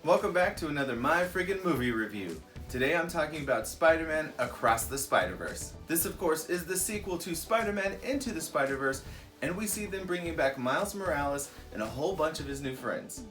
Welcome back to another My Friggin' Movie Review. Today I'm talking about Spider-Man Across the Spider-Verse. This of course is the sequel to Spider-Man Into the Spider-Verse, and we see them bringing back Miles Morales and a whole bunch of his new friends.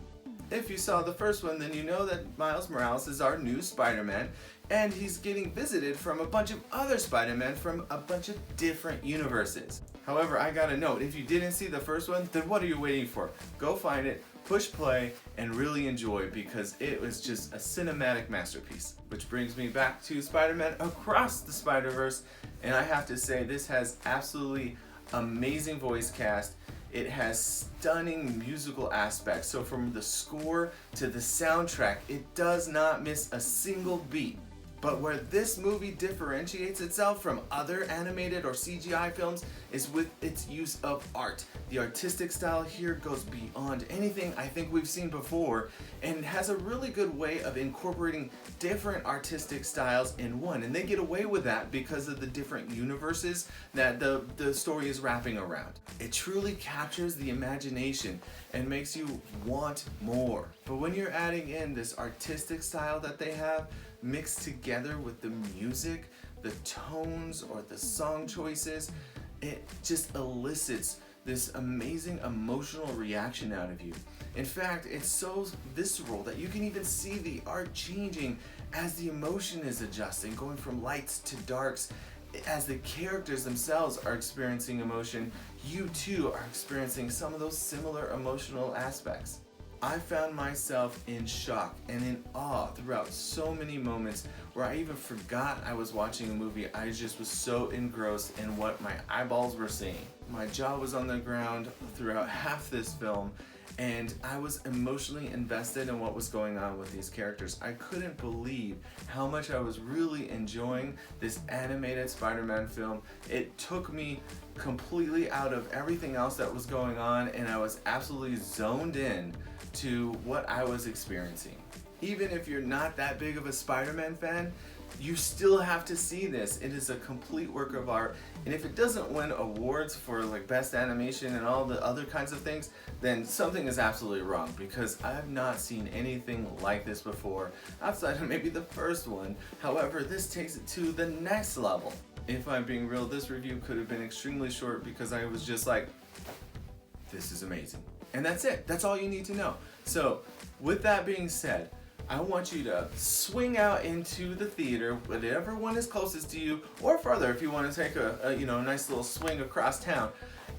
If you saw the first one, then you know that Miles Morales is our new Spider-Man, and he's getting visited from a bunch of other Spider-Man from a bunch of different universes. However, I gotta note, if you didn't see the first one, then what are you waiting for? Go find it, push play, and really enjoy, because it was just a cinematic masterpiece. Which brings me back to Spider-Man Across the Spider-Verse, and I have to say this has absolutely amazing voice cast. It has stunning musical aspects, so from the score to the soundtrack, it does not miss a single beat. But where this movie differentiates itself from other animated or CGI films is with its use of art. The artistic style here goes beyond anything I think we've seen before and has a really good way of incorporating different artistic styles in one. And they get away with that because of the different universes that the story is wrapping around. It truly captures the imagination and makes you want more. But when you're adding in this artistic style that they have, mixed together with the music, the tones, or the song choices, it just elicits this amazing emotional reaction out of you. In fact, it's so visceral that you can even see the art changing as the emotion is adjusting, going from lights to darks. As the characters themselves are experiencing emotion, you too are experiencing some of those similar emotional aspects. I found myself in shock and in awe throughout so many moments where I even forgot I was watching a movie. I just was so engrossed in what my eyeballs were seeing. My jaw was on the ground throughout half this film, and I was emotionally invested in what was going on with these characters. I couldn't believe how much I was really enjoying this animated Spider-Man film. It took me completely out of everything else that was going on, and I was absolutely zoned in to what I was experiencing. Even if you're not that big of a Spider-Man fan, you still have to see this. It is a complete work of art, and if it doesn't win awards for like best animation and all the other kinds of things, then something is absolutely wrong, because I've not seen anything like this before outside of maybe the first one. However, this takes it to the next level. If I'm being real, this review could have been extremely short because I was just like, this is amazing. And that's it. That's all you need to know. So, with that being said, I want you to swing out into the theater, whatever one is closest to you, or further if you want to take a nice little swing across town,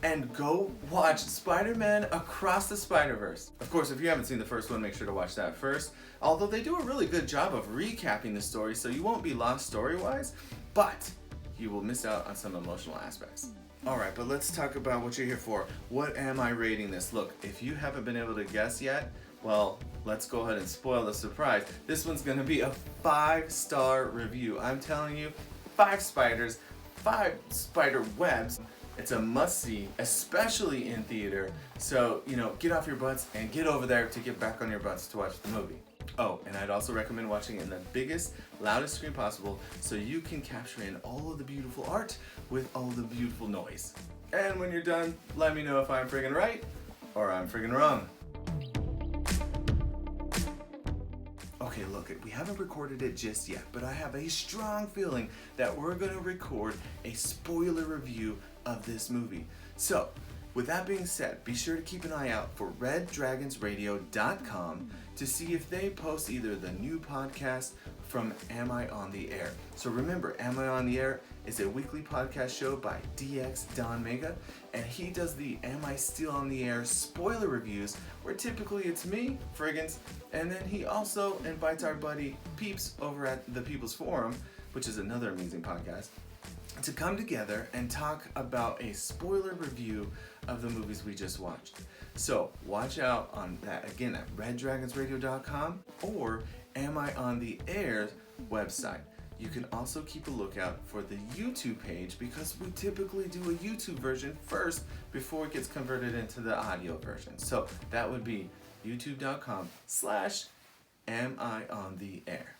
and go watch Spider-Man Across the Spider-Verse. Of course, if you haven't seen the first one, make sure to watch that first. Although they do a really good job of recapping the story, so you won't be lost story-wise, but you will miss out on some emotional aspects. Alright, but let's talk about what you're here for. What am I rating this? Look, if you haven't been able to guess yet, well, let's go ahead and spoil the surprise. This one's going to be a 5-star review. I'm telling you, 5 spiders, 5 spider webs. It's a must-see, especially in theater. So, get off your butts and get over there to get back on your butts to watch the movie. Oh, and I'd also recommend watching it in the biggest, loudest screen possible so you can capture in all of the beautiful art with all the beautiful noise. And when you're done, let me know if I'm friggin' right or I'm friggin' wrong. Okay, look, we haven't recorded it just yet, but I have a strong feeling that we're gonna record a spoiler review of this movie. So, with that being said, be sure to keep an eye out for reddragonsradio.com to see if they post either the new podcast from Am I on the Air. So remember, Am I on the Air is a weekly podcast show by DX Don Mega, and he does the Am I Still on the Air spoiler reviews, where typically it's me, Friggins, and then he also invites our buddy Peeps over at the People's Forum, which is another amazing podcast, to come together and talk about a spoiler review of the movies we just watched. So watch out on that again at reddragonsradio.com or Am I on the Air website. You can also keep a lookout for the YouTube page, because we typically do a YouTube version first before it gets converted into the audio version. So that would be youtube.com/Am I on the Air.